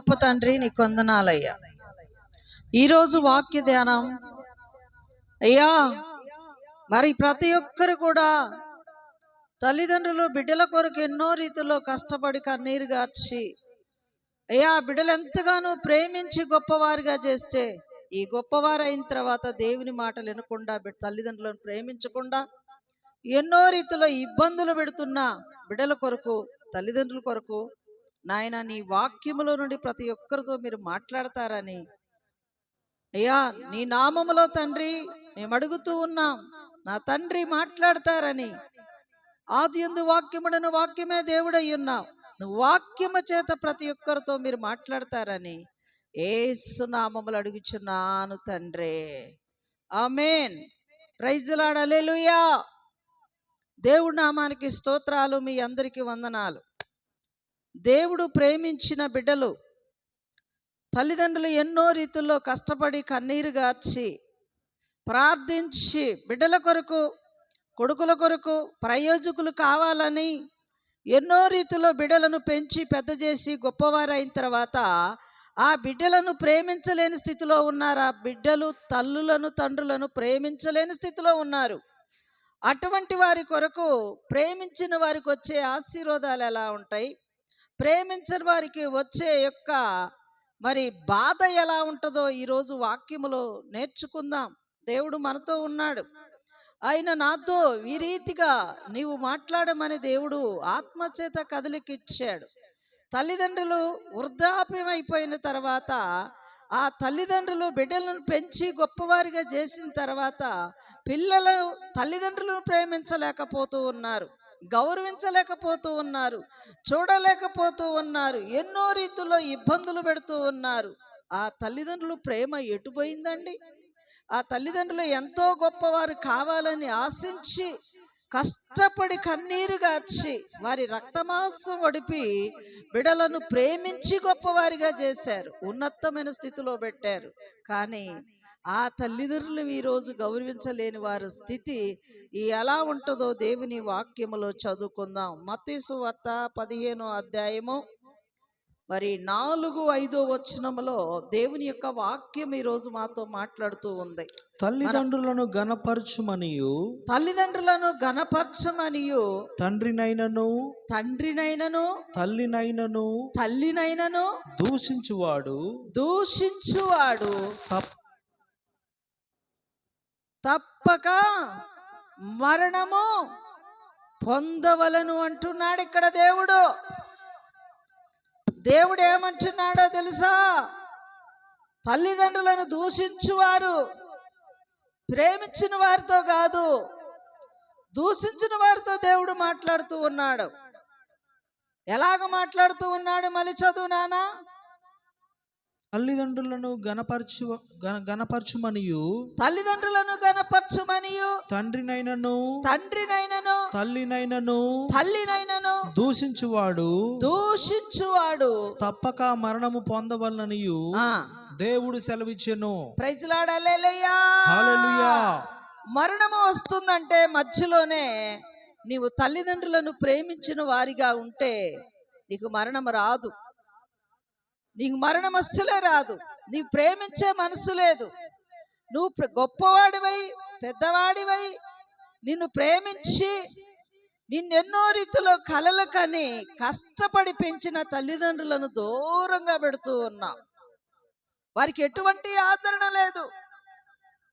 గొప్ప తండ్రి, నీకు వందనాలయ్యా. ఈరోజు వాక్య ధ్యానం అయ్యా, మరి ప్రతి ఒక్కరు కూడా తల్లిదండ్రులు బిడ్డల కొరకు ఎన్నో రీతిలో కష్టపడి కన్నీరు గార్చి అయ్యా బిడ్డలు ఎంతగానో ప్రేమించి గొప్పవారిగా చేస్తే, ఈ గొప్పవారు అయిన తర్వాత దేవుని మాటలు వినకుండా తల్లిదండ్రులను ప్రేమించకుండా ఎన్నో రీతిలో ఇబ్బందులు పెడుతున్న బిడ్డల కొరకు, తల్లిదండ్రుల కొరకు నాయన నీ వాక్యములో నుండి ప్రతి ఒక్కరితో మీరు మాట్లాడతారని అయ్యా నీ నామములో తండ్రి మేము అడుగుతూ ఉన్నాం. నా తండ్రి మాట్లాడతారని, ఆదియందు వాక్యముడను వాక్యమే దేవుడై ఉన్నావు, నువ్వు వాక్యము చేత ప్రతి ఒక్కరితో మీరు మాట్లాడతారని యేసు నామములో అడుగుచున్నాను తండ్రి. ఆమేన్. Praise Lord. హల్లెలూయా. దేవుడి నామానికి స్తోత్రాలు. మీ అందరికీ వందనాలు. దేవుడు ప్రేమించిన బిడ్డలు, తల్లిదండ్రులు ఎన్నో రీతుల్లో కష్టపడి కన్నీరు గార్చి ప్రార్థించి బిడ్డల కొరకు, కొడుకుల కొరకు ప్రయోజకులు కావాలని ఎన్నో రీతిలో బిడ్డలను పెంచి పెద్ద చేసి గొప్పవారైన తర్వాత ఆ బిడ్డలను ప్రేమించలేని స్థితిలో ఉన్నారు. ఆ బిడ్డలు తల్లులను తండ్రులను ప్రేమించలేని స్థితిలో ఉన్నారు. అటువంటి వారి కొరకు ప్రేమించిన వారికి వచ్చే ఆశీర్వాదాలు ఎలా ఉంటాయి, ప్రేమించిన వారికి వచ్చే యొక్క మరి బాధ ఎలా ఉంటుందో ఈరోజు వాక్యములో నేర్చుకుందాం. దేవుడు మనతో ఉన్నాడు. ఆయన నాతో ఈ రీతిగా నీవు మాట్లాడమని దేవుడు ఆత్మచేత కదిలికిచ్చాడు. తల్లిదండ్రులు వృద్ధాప్యం అయిపోయిన తర్వాత ఆ తల్లిదండ్రులు బిడ్డలను పెంచి గొప్పవారిగా చేసిన తర్వాత పిల్లలు తల్లిదండ్రులను ప్రేమించలేకపోతూ ఉన్నారు, గౌరవించలేకపోతూ ఉన్నారు, చూడలేకపోతూ ఉన్నారు, ఎన్నో రీతుల్లో ఇబ్బందులు పెడుతూ ఉన్నారు. ఆ తల్లిదండ్రులు ప్రేమ ఎటుపోయిందండి? ఆ తల్లిదండ్రులు ఎంతో గొప్పవారు కావాలని ఆశించి కష్టపడి కన్నీరు గార్చి వారి రక్తమాంసం వడిపి బిడలను ప్రేమించి గొప్పవారిగా చేశారు, ఉన్నతమైన స్థితిలో పెట్టారు. కానీ ఆ తల్లిదండ్రులు ఈరోజు గౌరవించలేని వారి స్థితి ఎలా ఉంటుందో దేవుని వాక్యములో చదువుకుందాం. మత్తయి సువార్త 15వ అధ్యాయము మరి 4-5 వచనములో దేవుని యొక్క వాక్యం ఈరోజు మాతో మాట్లాడుతూ ఉంది. తల్లిదండ్రులను గణపరచుమనియు తండ్రినైనను తల్లినైనను దూషించువాడు తప్పక మరణము పొందవలను అంటున్నాడు. ఇక్కడ దేవుడు ఏమంటున్నాడో తెలుసా? తల్లిదండ్రులను దూషించువారు ప్రేమించిన వారితో కాదు, దూషించిన వారితో దేవుడు మాట్లాడుతూ ఉన్నాడు. ఎలాగ మాట్లాడుతూ ఉన్నాడు? మళ్ళీ చదువు నానా. తల్లిదండ్రులను గణపరచుమనియు తండ్రినైనను తల్లినైనను దూషించువాడు తప్పక మరణము పొందవలననియు దేవుడు సెలవిచ్చెను. Praise Lord. హల్లెలూయా. మరణము వస్తుందంటే మధ్యలోనే నీవు తల్లిదండ్రులను ప్రేమించిన వారిగా ఉంటే నీకు మరణం రాదు. నీకు మరణం అస్సలే రాదు. నీవు ప్రేమించే మనసు లేదు. నువ్వు గొప్పవాడివై పెద్దవాడివై నిన్ను ప్రేమించి నిన్నెన్నో రీతిలో కలలు కని కష్టపడి పెంచిన తల్లిదండ్రులను దూరంగా పెడుతూ ఉన్నావు. వారికి ఎటువంటి ఆదరణ లేదు,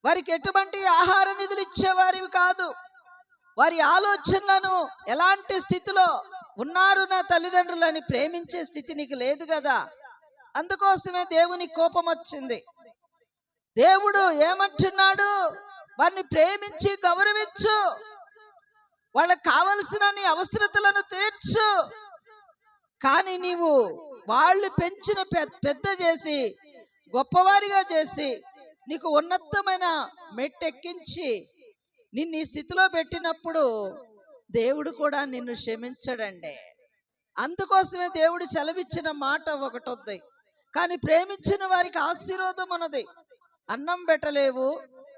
వారికి ఎటువంటి ఆహార నిధులు ఇచ్చేవారివి కాదు. వారి ఆలోచనలను ఎలాంటి స్థితిలో ఉన్నారు నా తల్లిదండ్రులని ప్రేమించే స్థితి నీకు లేదు కదా. అందుకోసమే దేవుని కోపం వచ్చింది. దేవుడు ఏమంటున్నాడు? వారిని ప్రేమించి గౌరవించు, వాళ్ళకి కావలసిన నీ అవసరతలను తీర్చు. కానీ నీవు వాళ్ళు పెంచిన పెద్ద చేసి గొప్పవారిగా చేసి నీకు ఉన్నతమైన మెట్టెక్కించి నిన్ను ఈ స్థితిలో పెట్టినప్పుడు దేవుడు కూడా నిన్ను క్షమించడండి. అందుకోసమే దేవుడు సెలవిచ్చిన మాట ఒకటి ఉంది. కానీ ప్రేమించిన వారికి ఆశీర్వాదం ఉన్నది. అన్నం పెట్టలేవు,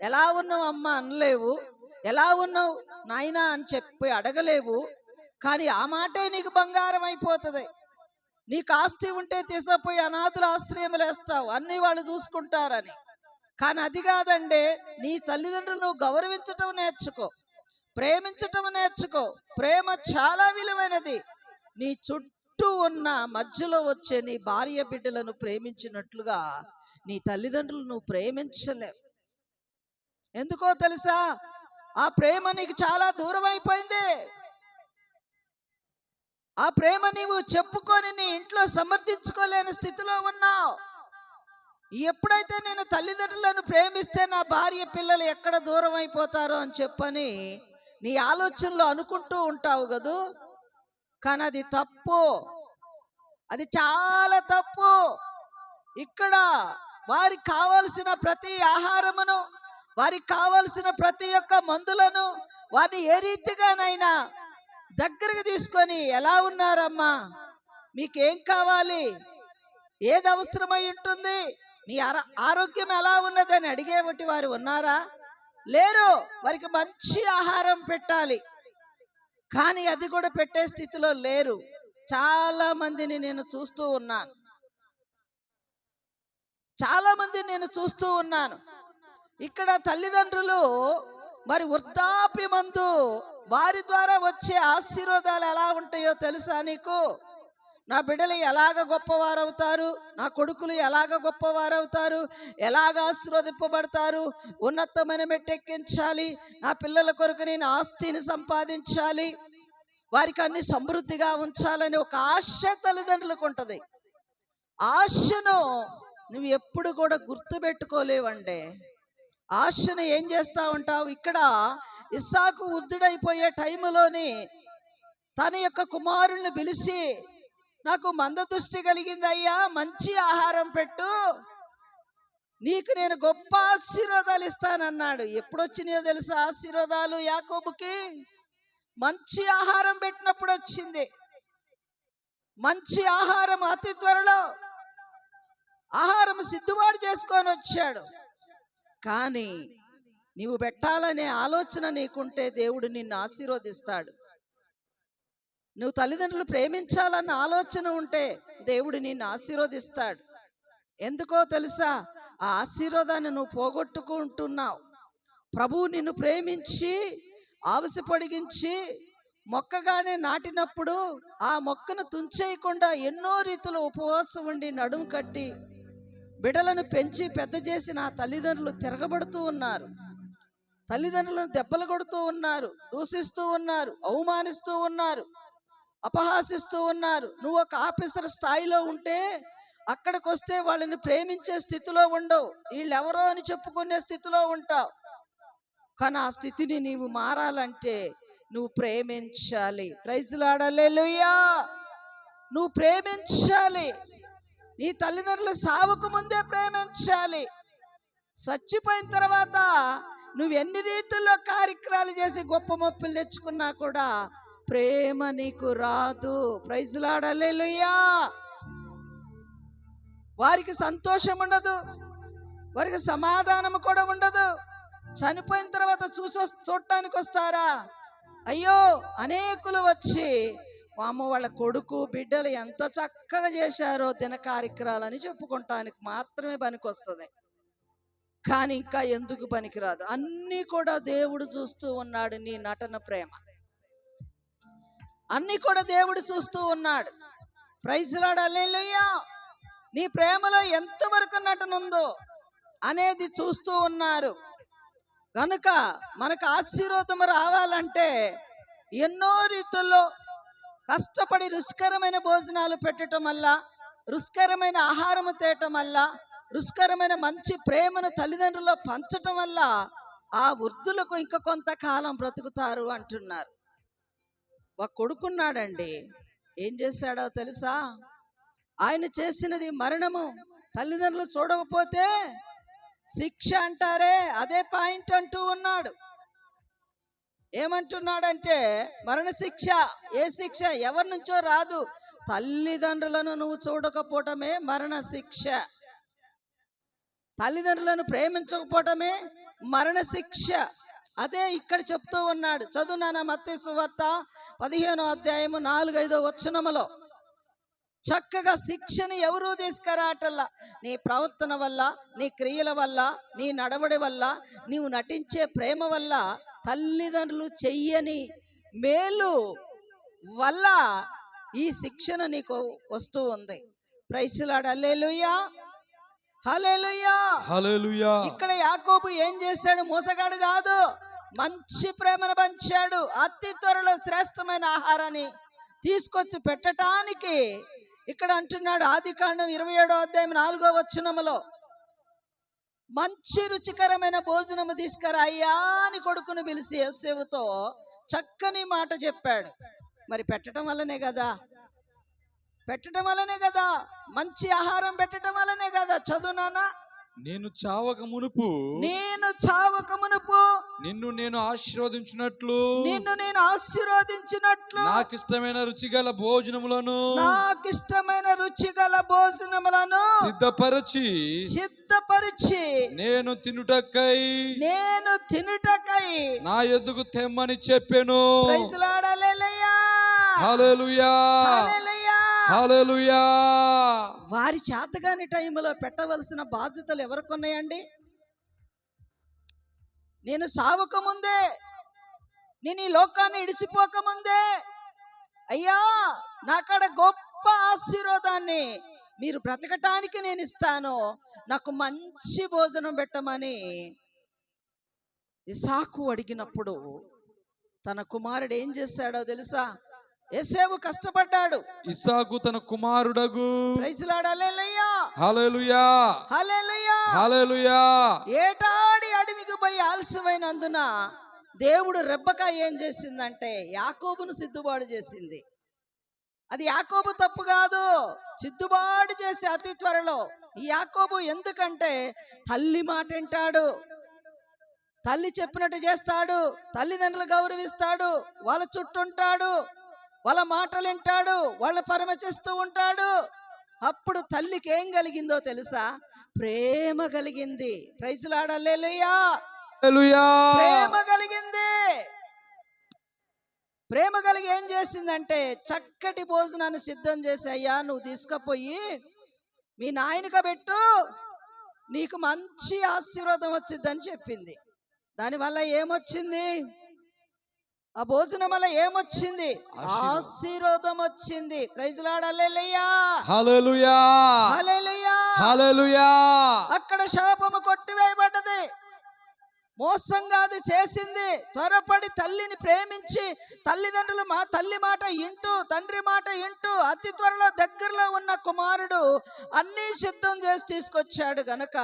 ఎలా ఉన్నావు అమ్మ అనలేవు, ఎలా ఉన్నావు నాయనా అని చెప్పి అడగలేవు. కానీ ఆ మాటే నీకు బంగారం అయిపోతుంది. నీకు ఆస్తి ఉంటే తీసుకుపోయి అనాథుల ఆశ్రయములు వేస్తావు, అన్ని వాళ్ళు చూసుకుంటారని. కానీ అది కాదండి. నీ తల్లిదండ్రులు నువ్వు గౌరవించటం నేర్చుకో, ప్రేమించటం నేర్చుకో. ప్రేమ చాలా విలువైనది. నీ చుట్టూ ఉన్న మధ్యలో వచ్చే నీ భార్య బిడ్డలను ప్రేమించినట్లుగా నీ తల్లిదండ్రులు నువ్వు ప్రేమించలేవు. ఎందుకో తెలుసా? ఆ ప్రేమ నీకు చాలా దూరం అయిపోయింది. ఆ ప్రేమ నీవు చెప్పుకొని నీ ఇంట్లో సమర్థించుకోలేని స్థితిలో ఉన్నావు. ఎప్పుడైతే నేను తల్లిదండ్రులను ప్రేమిస్తే నా భార్య పిల్లలు ఎక్కడ దూరం అయిపోతారో అని చెప్పని నీ ఆలోచనలో అనుకుంటూ ఉంటావు కదూ. కానీ అది తప్పు, అది చాలా తప్పు. ఇక్కడ వారికి కావలసిన ప్రతి ఆహారమును, వారికి కావలసిన ప్రతి ఒక్క మందులను వారిని ఏ రీతిగానైనా దగ్గరకు తీసుకొని, ఎలా ఉన్నారమ్మా, మీకేం కావాలి, ఏది అవసరమై ఉంటుంది, మీ ఆరోగ్యం ఎలా ఉన్నదని అడిగేవంటి వారు ఉన్నారా? లేరు. వారికి మంచి ఆహారం పెట్టాలి, కానీ అది కూడా పెట్టే స్థితిలో లేరు. చాలా మందిని నేను చూస్తూ ఉన్నాను, చాలా మందిని నేను చూస్తూ ఉన్నాను. ఇక్కడ తల్లిదండ్రులు మరి వృద్ధాప్య మందు వారి ద్వారా వచ్చే ఆశీర్వాదాలు ఎలా ఉంటాయో తెలుసా నీకు? నా బిడ్డలు ఎలాగ గొప్పవారవుతారు, నా కొడుకులు ఎలాగ గొప్పవారవుతారు, ఎలాగ ఆశీర్వదింపబడతారు, ఉన్నతమైన మెట్టెక్కించాలి, నా పిల్లల కొరకు నేను ఆస్తిని సంపాదించాలి, వారికి అన్ని సమృద్ధిగా ఉంచాలని ఒక ఆశ తల్లిదండ్రులకు ఉంటుంది. ఆశను నువ్వు ఎప్పుడు కూడా గుర్తుపెట్టుకోలేవండి. ఆశను ఏం చేస్తా ఉంటావు? ఇక్కడ ఇస్సాకు వృద్ధుడైపోయే టైంలోని తన యొక్క కుమారుల్ని పిలిచి, నాకు మందదృష్టి కలిగింది అయ్యా, మంచి ఆహారం పెట్టు, నీకు నేను గొప్ప ఆశీర్వాదాలు ఇస్తానన్నాడు. ఎప్పుడు వచ్చినాయో తెలుసా ఆశీర్వాదాలు యాకోబుకి? మంచి ఆహారం పెట్టినప్పుడు వచ్చింది. మంచి ఆహారం అతి త్వరలో ఆహారం సిద్ధుబాటు చేసుకొని వచ్చాడు. కానీ నీవు పెట్టాలనే ఆలోచన నీకుంటే దేవుడు నిన్ను ఆశీర్వదిస్తాడు. నువ్వు తల్లిదండ్రులు ప్రేమించాలన్న ఆలోచన ఉంటే దేవుడు నిన్ను ఆశీర్వదిస్తాడు. ఎందుకో తెలుసా? ఆ ఆశీర్వాదాన్ని నువ్వు పోగొట్టుకుంటున్నావు. ప్రభువు నిన్ను ప్రేమించి ఆవసి పొడిగించి మొక్కగానే నాటినప్పుడు ఆ మొక్కను తుంచేయకుండా ఎన్నో రీతిలో ఉపవాసం ఉండి నడుము కట్టి బిడ్డలను పెంచి పెద్ద చేసిన ఆ తల్లిదండ్రులు తిరగబడుతూ ఉన్నారు, తల్లిదండ్రులను దెబ్బలు కొడుతూ ఉన్నారు, దూషిస్తూ ఉన్నారు, అవమానిస్తూ ఉన్నారు, అపహాసిస్తూ ఉన్నారు. నువ్వు ఒక ఆఫీసర్ స్థాయిలో ఉంటే అక్కడికి వస్తే వాళ్ళని ప్రేమించే స్థితిలో ఉండవు, వీళ్ళెవరో అని చెప్పుకునే స్థితిలో ఉంటావు. కానీ ఆ స్థితిని నీవు మారాలంటే నువ్వు ప్రేమించాలి. ప్రైజ్ లార్డ్, హల్లెలూయా. నువ్వు ప్రేమించాలి. నీ తల్లిదండ్రులు సావుకు ముందే ప్రేమించాలి. చచ్చిపోయిన తర్వాత నువ్వు ఎన్ని రీతుల్లో కార్యక్రమాలు చేసి గొప్ప మొప్పులు తెచ్చుకున్నా కూడా ప్రేమ నీకు రాదు. ప్రైజ్ లార్డ్, హల్లెలూయా. వారికి సంతోషం ఉండదు, వారికి సమాధానం కూడా ఉండదు. చనిపోయిన తర్వాత చూడటానికి వస్తారా? అయ్యో, అనేకులు వచ్చి అమ్మ వాళ్ళ కొడుకు బిడ్డలు ఎంత చక్కగా చేశారో దిన కార్యక్రమాలని చెప్పుకుంటానికి మాత్రమే పనికొస్తుంది. కానీ ఇంకా ఎందుకు పనికిరాదు? అన్నీ కూడా దేవుడు చూస్తూ ఉన్నాడు. నీ నటన ప్రేమ అన్నీ కూడా దేవుడు చూస్తూ ఉన్నాడు. ప్రైజ్ లార్డ్, హల్లెలూయా. నీ ప్రేమలో ఎంతవరకు నటన ఉందో అనేది చూస్తూ ఉన్నారు. కనుక మనకు ఆశీర్వాదం రావాలంటే ఎన్నో రీతుల్లో కష్టపడి రుచికరమైన భోజనాలు పెట్టడం వల్ల, రుచికరమైన ఆహారము తేయటం వల్ల, రుచికరమైన మంచి ప్రేమను తల్లిదండ్రుల్లో పంచటం వల్ల ఆ వృద్ధులకు ఇంకా కొంతకాలం బ్రతుకుతారు అంటున్నారు. ఒక కొడుకున్నాడండి, ఏం చేశాడో తెలుసా? ఆయన చేసినది మరణము. తల్లిదండ్రులు చూడకపోతే శిక్ష అంటారే, అదే పాయింట్ అంటూ ఉన్నాడు. ఏమంటున్నాడంటే మరణ శిక్ష. ఏ శిక్ష? ఎవరి నుంచో రాదు, తల్లిదండ్రులను నువ్వు చూడకపోవటమే మరణ శిక్ష. తల్లిదండ్రులను ప్రేమించకపోవటమే మరణ శిక్ష. అదే ఇక్కడ చెప్తూ ఉన్నాడు. చదువు నాన్న, మత్తయి సువార్త 15వ అధ్యాయము 4-5 వచనములో చక్కగా శిక్షను ఎవరూ తీసుకురాటల్లా. నీ ప్రవర్తన వల్ల, నీ క్రియల వల్ల, నీ నడవడి వల్ల, నీవు నటించే ప్రేమ వల్ల, తల్లిదండ్రులు చెయ్యని మేలు వల్ల ఈ శిక్షణ నీకు వస్తూ ఉంది. Praise Lord. హల్లెలూయా, హల్లెలూయా, హల్లెలూయా. ఇక్కడ యాకోబు ఏం చేశాడు? మోసగాడు కాదు, మంచి ప్రేమను పంచాడు. అతి త్వరలో శ్రేష్టమైన ఆహారాన్ని తీసుకొచ్చి పెట్టడానికి ఇక్కడ అంటున్నాడు. ఆదికాండం 27:4 మంచి రుచికరమైన భోజనము తీసుకురా అయ్యా అని కొడుకును పిలిచి యోసేపుతో చక్కని మాట చెప్పాడు. మరి పెట్టడం వల్లనే కదా, మంచి ఆహారం పెట్టడం వల్లనే కదా. చదువునానా, నేను చావక మునుపు నిన్ను నేను ఆశీర్వదించినట్లు నాకిష్టమైన రుచిగల భోజనములను సిద్ధపరచి నేను తినుటకై నా యొద్దకు తెమ్మని చెప్పెను. Praise Lord. హల్లెలూయా, హల్లెలూయా, హల్లెలూయా. వారి చేతగాని టైంలో పెట్టవలసిన బాధ్యతలు ఎవరికి ఉన్నాయండి? నేను సావకముందే, నేను ఈ లోకాన్ని ఇడిచిపోకముందే, అయ్యా నాకాడ గొప్ప ఆశీర్వాదాన్ని మీరు బ్రతకటానికి నేను ఇస్తాను, నాకు మంచి భోజనం పెట్టమని ఇసాకు అడిగినప్పుడు తన కుమారుడు ఏం చేశాడో తెలుసా? యోసేపు కష్టపడ్డాడు, ఇస్సాకు తన కుమారుడగు. Praise Lord. హల్లెలూయా, హల్లెలూయా, హల్లెలూయా, హల్లెలూయా. ఏటాడి అడవికి పోయి ఆలస్యమైనందున దేవుడు రెబ్బకా ఏం చేసిందంటే యాకోబును సిద్ధుబాటు చేసింది. అది యాకోబు తప్పు కాదు, సిద్ధుబాటు చేసి అతి త్వరలో ఈ యాకోబు ఎందుకంటే తల్లి మాట వింటాడు, తల్లి చెప్పినట్టు చేస్తాడు, తల్లిదండ్రులు గౌరవిస్తాడు, వాళ్ళ చుట్టూ ఉంటాడు, వాళ్ళ మాటలు వింటాడు, వాళ్ళ పరమచిస్తూ ఉంటాడు. అప్పుడు తల్లికి ఏం కలిగిందో తెలుసా? ప్రేమ కలిగింది. Praise Lord. హల్లెలూయా, హల్లెలూయా. ప్రేమ కలిగి ఏం చేసిందంటే చక్కటి భోజనాన్ని సిద్ధం చేసి, అయ్యా నువ్వు తీసుకుపోయి మీ నాయనక పెట్టు, నీకు మంచి ఆశీర్వాదం వచ్చిందని చెప్పింది. దానివల్ల ఏమొచ్చింది? ఆ భోజనం వల్ల ఏమొచ్చింది? ఆశీర్వాదం వచ్చింది. Praise Lord. హల్లెలూయా, హల్లెలూయా, హల్లెలూయా, హల్లెలూయా. అక్కడ శాపము కొట్టివేయబడ్డది. మోసంగా అది చేసింది. త్వరపడి తల్లిని ప్రేమించి తల్లిదండ్రులు తల్లి మాట ఇంటూ తండ్రి మాట ఇంటూ అతి త్వరలో దగ్గరలో ఉన్న కుమారుడు అన్నీ సిద్ధం చేసి తీసుకొచ్చాడు గనక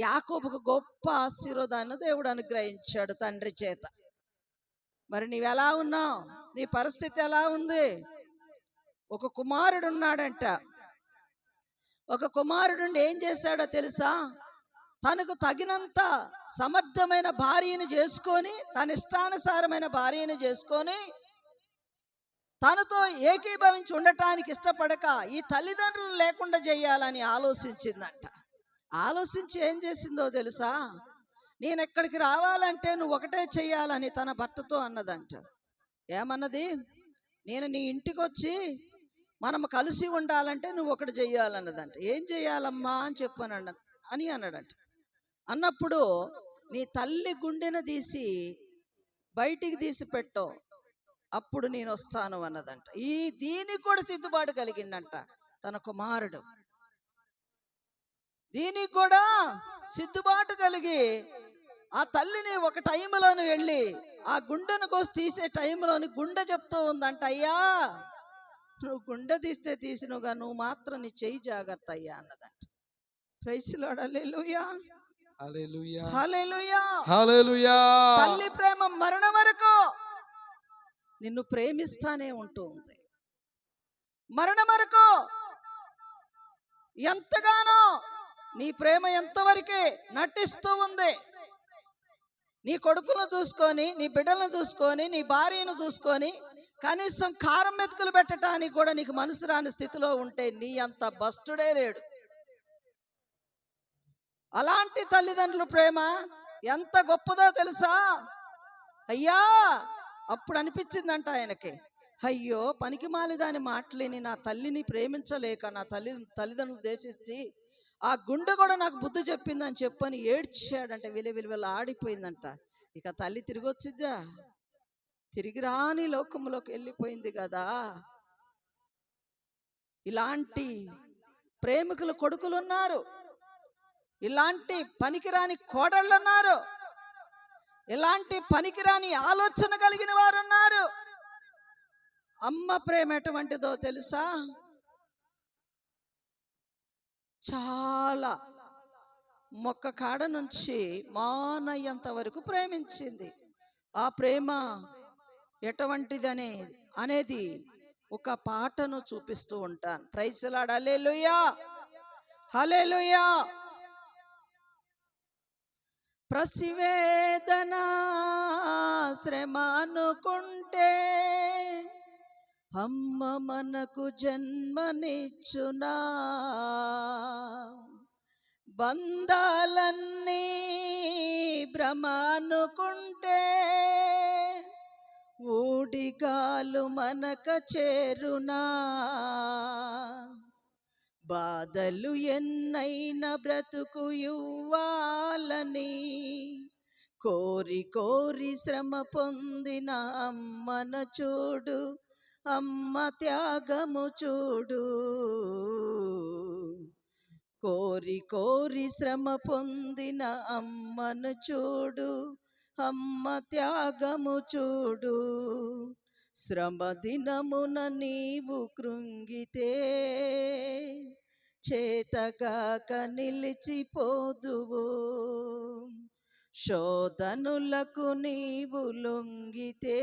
యాకోబుకు గొప్ప ఆశీర్వాదాన్ని దేవుడు అనుగ్రహించాడు తండ్రి చేత. మరి నీవెలా ఉన్నావు? నీ పరిస్థితి ఎలా ఉంది? ఒక కుమారుడు ఉన్నాడంట. ఒక కుమారుడు ఏం చేశాడో తెలుసా? తనకు తగినంత సమర్థమైన భార్యను చేసుకొని, తన ఇష్టానుసారమైన భార్యను చేసుకొని, తనతో ఏకీభవించి ఉండటానికి ఇష్టపడక ఈ తల్లిదండ్రులు లేకుండా చేయాలని ఆలోచించిందంట. ఆలోచించి ఏం చేసిందో తెలుసా? నేను ఎక్కడికి రావాలంటే నువ్వు ఒకటే చెయ్యాలని తన భర్తతో అన్నదంట. ఏమన్నది? నేను నీ ఇంటికి వచ్చి మనము కలిసి ఉండాలంటే నువ్వు ఒకటి చెయ్యాలన్నదంట. ఏం చెయ్యాలమ్మా అని చెప్పానండి అని అన్నాడంట. అన్నప్పుడు నీ తల్లి గుండెను తీసి బయటికి తీసి పెట్టు, అప్పుడు నేను వస్తాను అన్నదంట. దీనికి కూడా సిద్ధపాటు కలిగిందంట తన కుమారుడు. దీనికి కూడా సిద్ధపాటు కలిగి ఆ తల్లిని ఒక టైంలోని వెళ్ళి ఆ గుండెను కోసి తీసే టైంలోని గుండె చెప్తూ ఉందంట, అయ్యా నువ్వు గుండె తీస్తే తీసినవుగా, నువ్వు మాత్రం నీ చెయ్యి జాగ్రత్త అయ్యా అన్నదంట. Praise Lord. హల్లెలూయా, హల్లెలూయా, హల్లెలూయా, హల్లెలూయా. తల్లి ప్రేమ మరణం వరకు నిన్ను ప్రేమిస్తానే ఉంటూ ఉంది. మరణం వరకు ఎంతగానో నీ ప్రేమ ఎంతవరకే నటిస్తూ ఉంది. నీ కొడుకులను చూసుకొని, నీ బిడ్డలను చూసుకొని, నీ భార్యను చూసుకొని, కనీసం కారం మెతుకులు పెట్టడానికి కూడా నీకు మనసు రాని స్థితిలో ఉంటే నీ అంత భస్తుడే లేడు. అలాంటి తల్లిదండ్రుల ప్రేమ ఎంత గొప్పదో తెలుసా? అయ్యా అప్పుడు అనిపించిందంట ఆయనకి, అయ్యో పనికిమాలి దాని మాటలేని నా తల్లిని ప్రేమించలేక నా తల్లిదండ్రులు దేశించి ఆ గుండె కూడా నాకు బుద్ధి చెప్పిందని చెప్పని ఏడ్చాడంట. విలువిలువలు ఆడిపోయిందంట. ఇక తల్లి తిరిగి వచ్చిద్దా? తిరిగి రాని లోకంలోకి వెళ్ళిపోయింది కదా. ఇలాంటి ప్రేమికుల కొడుకులు ఉన్నారు, ఇలాంటి పనికిరాని కోడళ్ళు ఉన్నారు, ఇలాంటి పనికిరాని ఆలోచన కలిగిన వారు ఉన్నారు. అమ్మ ప్రేమ ఎటువంటిదో తెలుసా? చాలా మొక్క కాడ నుంచి మానయ్యంత వరకు ప్రేమించింది. ఆ ప్రేమ ఎటువంటిది అనేది ఒక పాటను చూపిస్తూ ఉంటాను. Praise the Lord. హల్లెలూయా, హల్లెలూయా. ప్రసివేదన శ్రమ అనుకుంటే అమ్మ మనకు జన్మనిచ్చునా, బంధాలన్నీ భ్రమ అనుకుంటే ఊడిగాలు మనక చేరునా, బాధలు ఎన్నైనా బ్రతుకు ఇవ్వాలని కోరి కోరి శ్రమ పొందిన అమ్మను చూడు, అమ్మ త్యాగము చూడు. కోరి కోరి శ్రమ పొందిన అమ్మను చూడు, అమ్మ త్యాగము చూడు. శ్రమ దినమున నీవు కృంగితే చేతగాక నిలిచిపోదువు, శోధనులకు నీవు లొంగితే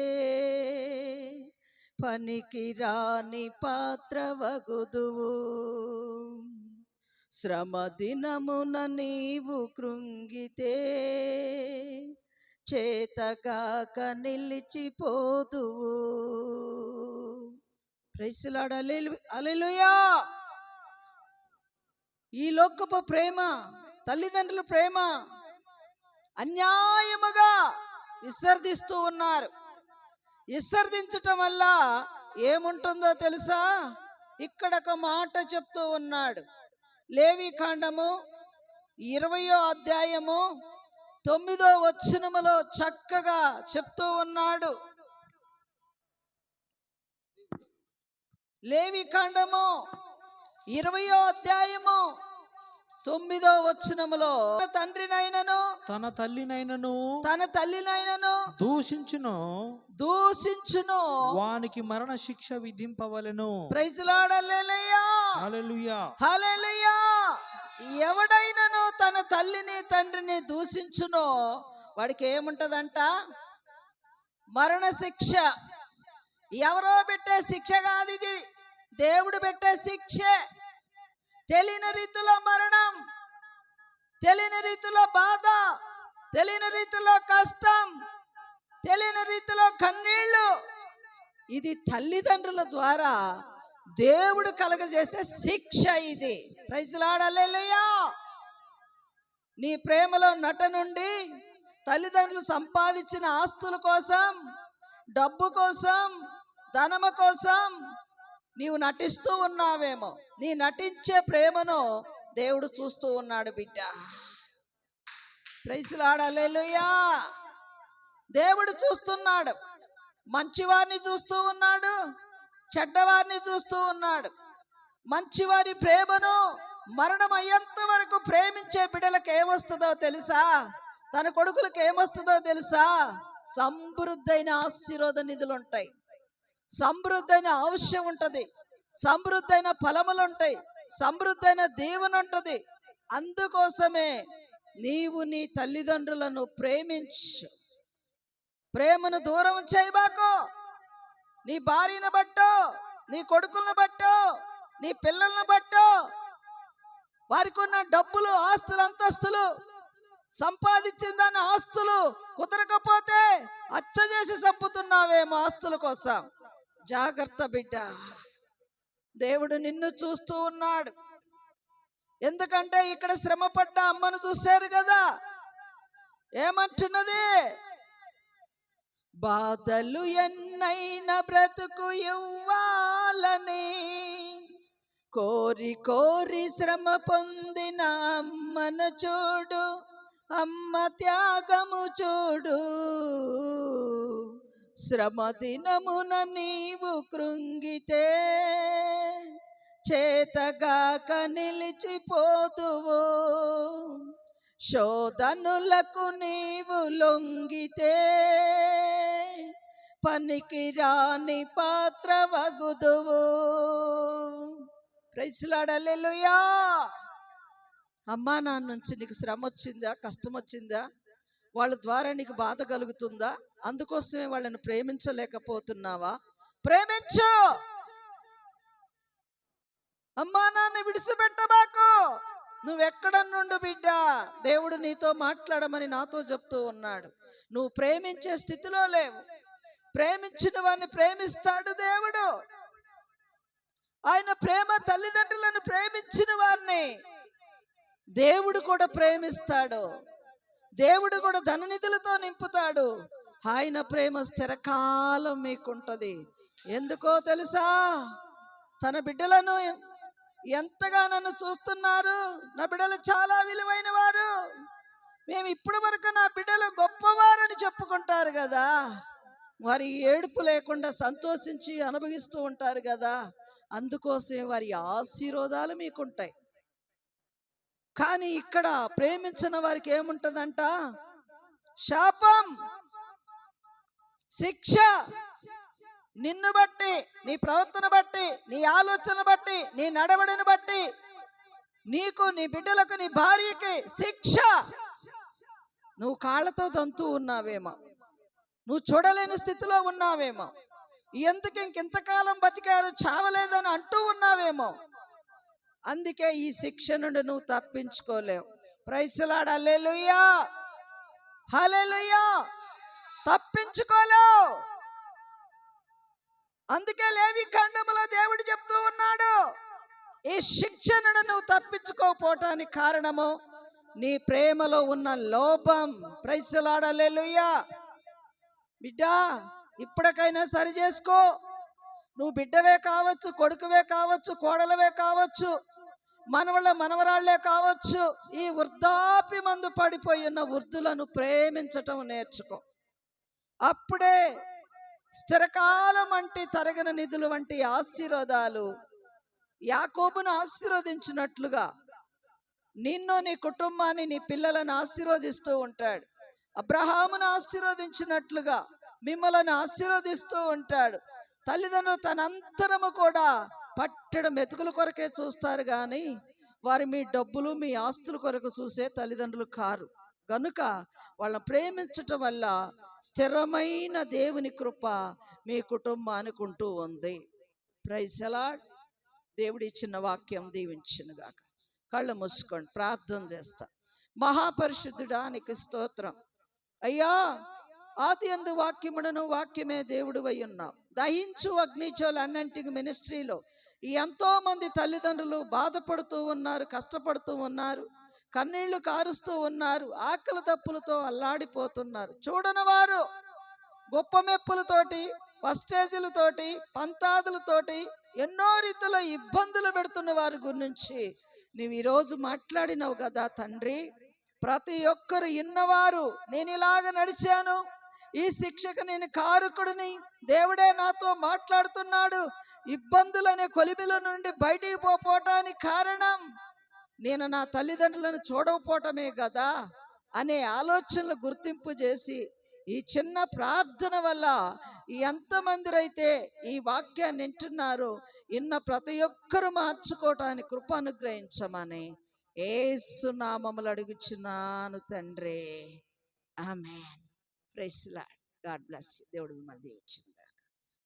పనికి రాని పాత్రవగుదువు. శ్రమ దినమున నీవు కృంగితే చేతగాక నిలిచిపోదువు. Praise the Lord. హల్లెలూయా. ఈ లోకపు ప్రేమ, తల్లిదండ్రుల ప్రేమ అన్యాయముగా విసర్జిస్తూ ఉన్నారు. విసర్జించటం వల్ల ఏముంటుందో తెలుసా? ఇక్కడ ఒక మాట చెప్తూ ఉన్నాడు. లేవికాండము 20వ అధ్యాయము 9వ వచనములో చక్కగా చెప్తూ ఉన్నాడు. లేవికాండము 20వ అధ్యాయము 9వ వచనములో తండ్రినైనను తన తల్లినైనను దూషించును వానికి మరణ శిక్ష విధింపవలెను. Praise the Lord. హల్లెలూయా, హల్లెలూయా, హల్లెలూయా. ఎవడైనను తన తల్లిని తండ్రిని దూషించునో వాడికి ఏముంటదంట? మరణ శిక్ష. ఎవరో పెట్టే శిక్ష కాదు ఇది, దేవుడు పెట్టే శిక్షే. తెలియని రీతిలో మరణం, తెలియని రీతిలో బాధ, తెలియని రీతిలో కష్టం, తెలియని రీతిలో కన్నీళ్లు. ఇది తల్లిదండ్రుల ద్వారా దేవుడు కలగజేసే శిక్ష ఇది. Praise the Lord. హల్లెలూయా. నీ ప్రేమలో నట నుండి తల్లిదండ్రులు సంపాదించిన ఆస్తుల కోసం, డబ్బు కోసం, ధనము కోసం నీవు నటిస్తూ ఉన్నావేమో. నీ నటించే ప్రేమను దేవుడు చూస్తూ ఉన్నాడు బిడ్డ. Praise the Lord. హల్లెలూయా. దేవుడు చూస్తున్నాడు. మంచివారిని చూస్తూ ఉన్నాడు, చెడ్డవారిని చూస్తూ ఉన్నాడు. మంచివారి ప్రేమను మరణం అయ్యేంత వరకు ప్రేమించే బిడ్డలకు ఏమొస్తుందో తెలుసా? తన కొడుకులకు ఏమొస్తుందో తెలుసా? సమృద్ధైన ఆశీర్వాద నిధులు ఉంటాయి, సమృద్ధైన ఆవశ్యం ఉంటుంది, సమృద్ధైన ఫలములు ఉంటాయి, సమృద్ధైన దీవెన ఉంటుంది. అందుకోసమే నీవు నీ తల్లిదండ్రులను ప్రేమించు. ప్రేమను దూరం చేయబాకు. నీ భార్యను బట్టో, నీ కొడుకులను బట్టో, నీ పిల్లలను బట్టో, వారికి ఉన్న డబ్బులు, ఆస్తులు, అంతస్తులు, సంపాదించిన దాని ఆస్తులు కుదరకపోతే అచ్చ చేసి చంపుతున్నావేమో ఆస్తుల కోసం. జాగ్రత్త బిడ్డ. దేవుడు నిన్ను చూస్తూ ఉన్నాడు. ఎందుకంటే ఇక్కడ శ్రమపడ్డ అమ్మను చూశారు కదా. ఏమంటున్నది? బాధలు ఎన్నైనా బ్రతుకు ఇవ్వాలని కోరి కోరి శ్రమ పొందిన అమ్మను చూడు, అమ్మ త్యాగము చూడు. శ్రమ దినమున నీవు కృంగితే చేతగాక నిలిచిపోదువు. శోధనులకు నీవు లొంగితే పనికి రాని పాత్ర వగుదువు. ప్రైజ్ లార్డ్, హల్లెలూయా. అమ్మా నాన్న నుంచి నీకు శ్రమ వచ్చిందా, కష్టం వచ్చిందా, వాళ్ళ ద్వారా నీకు బాధ కలుగుతుందా? అందుకోసమే వాళ్ళని ప్రేమించలేకపోతున్నావా? ప్రేమించు. అమ్మా నాన్న విడిచిపెట్టబాకు. నువ్వెక్కడ నుండి బిడ్డ, దేవుడు నీతో మాట్లాడమని నాతో చెప్తూ ఉన్నాడు. నువ్వు ప్రేమించే స్థితిలో లేవు. ప్రేమించిన వారిని ప్రేమిస్తాడు దేవుడు. ఆయన ప్రేమ తల్లిదండ్రులను ప్రేమించిన వారిని దేవుడు కూడా ప్రేమిస్తాడు. దేవుడు కూడా ధననిధులతో నింపుతాడు. ఆయన ప్రేమ స్థిరకాలం మీకుంటది. ఎందుకో తెలుసా? తన బిడ్డలను ఎంతగా నన్ను చూస్తున్నారు. నా బిడ్డలు చాలా విలువైన వారు. మేము ఇప్పటి వరకు నా బిడ్డలు గొప్పవారని చెప్పుకుంటారు కదా. వారి ఏడుపు లేకుండా సంతోషించి అనుభవిస్తూ ఉంటారు కదా. అందుకోసమే వారి ఆశీర్వాదాలు మీకుంటాయి. కానీ ఇక్కడ ప్రేమించిన వారికి ఏముంటుందంట? శాపం, శిక్ష. నిన్ను బట్టి, నీ ప్రవర్తన బట్టి, నీ ఆలోచన బట్టి, నీ నడవడిని బట్టి నీకు, నీ బిడ్డలకు, నీ భార్యకి శిక్ష. నువ్వు కాళ్ళతో దంతూ ఉన్నావేమో, నువ్వు చూడలేని స్థితిలో ఉన్నావేమో, ఎందుకు ఇంకెంతకాలం బతికారు, చావలేదని అంటూ ఉన్నావేమో. అందుకే ఈ శిక్ష నుండి నువ్వు తప్పించుకోలేవు. ప్రైజ్ లార్డ్, హల్లెలూయా, హల్లెలూయా. తప్పించుకోలేవు. అందుకే లేవి ఖండములో దేవుడు చెప్తూ ఉన్నాడు, ఈ శిక్ష నుండి నువ్వు తప్పించుకోకపోవటానికి కారణము నీ ప్రేమలో ఉన్న లోపం. ప్రైజ్ లార్డ్, హల్లెలూయా. బిడ్డ, ఇప్పటికైనా సరి చేసుకో. నువ్వు బిడ్డవే కావచ్చు, కొడుకువే కావచ్చు, కోడలవే కావచ్చు, మనవరాళ్లే కావచ్చు. ఈ వృద్ధాప్య మందు పడిపోయి ఉన్న వృద్ధులను ప్రేమించటం నేర్చుకో. అప్పుడే స్థిరకాలం అంటే తరగన నిధులు వంటి ఆశీర్వాదాలు యాకోబును ఆశీర్వదించినట్లుగా నిన్ను, నీ కుటుంబాన్ని, నీ పిల్లలను ఆశీర్వదిస్తూ ఉంటాడు. అబ్రహామును ఆశీర్వదించినట్లుగా మిమ్మల్ని ఆశీర్వదిస్తూ ఉంటాడు. తల్లిదండ్రులు తనంతరము కూడా పట్టడం మెతుకుల కొరకే చూస్తారు కానీ వారు మీ డబ్బులు, మీ ఆస్తుల కొరకు చూసే తల్లిదండ్రులు కారు. కనుక వాళ్ళని ప్రేమించటం వల్ల స్థిరమైన దేవుని కృప మీ కుటుంబానికి ఉంటూ ఉంది. Praise Lord. దేవుడి ఇచ్చిన వాక్యం దీవించునుగాక. కళ్ళు మూసుకోండి, ప్రార్థన చేస్తా. మహాపరిశుద్ధుడా, నీకు స్తోత్రం అయ్యా. ఆది యందు వాక్యముడను, వాక్యమే దేవుడు అయి ఉన్నావు. దహించు అగ్నిజ్వాల అన్నింటికి మినిస్ట్రీలో ఎంతో మంది తల్లిదండ్రులు బాధపడుతూ ఉన్నారు, కష్టపడుతూ ఉన్నారు, కన్నీళ్లు కారుస్తూ ఉన్నారు, ఆకలి దప్పులతో అల్లాడిపోతున్నారు. చూడని వారు గొప్ప మెప్పులతోటి, వస్టేజీలతోటి, పంతాదులతోటి ఎన్నో రీతిలో ఇబ్బందులు పెడుతున్న వారి గురించి నీవు ఈరోజు మాట్లాడినావు కదా తండ్రి. ప్రతి ఒక్కరు ఇన్నవారు, నేను ఇలాగ నడిచాను, ఈ శిక్షకు నేను కారకుడిని, దేవుడే నాతో మాట్లాడుతున్నాడు, ఇబ్బందులనే కొలిమిల నుండి బయటికి పోవటానికి కారణం నేను నా తల్లిదండ్రులను చూడకపోవటమే కదా అనే ఆలోచనలు గుర్తింపు చేసి ఈ చిన్న ప్రార్థన వల్ల ఎంతమంది అయితే ఈ వాక్యాన్ని వింటున్నారో ఇన్న ప్రతి ఒక్కరు మార్చుకోవటానికి కృప అనుగ్రహించమని యేసు నామములో అడుగుచున్నాను తండ్రి, ఆమేన్. Praise Lord. God bless you. దేవుడు మిమ్మల్ని దీవించును.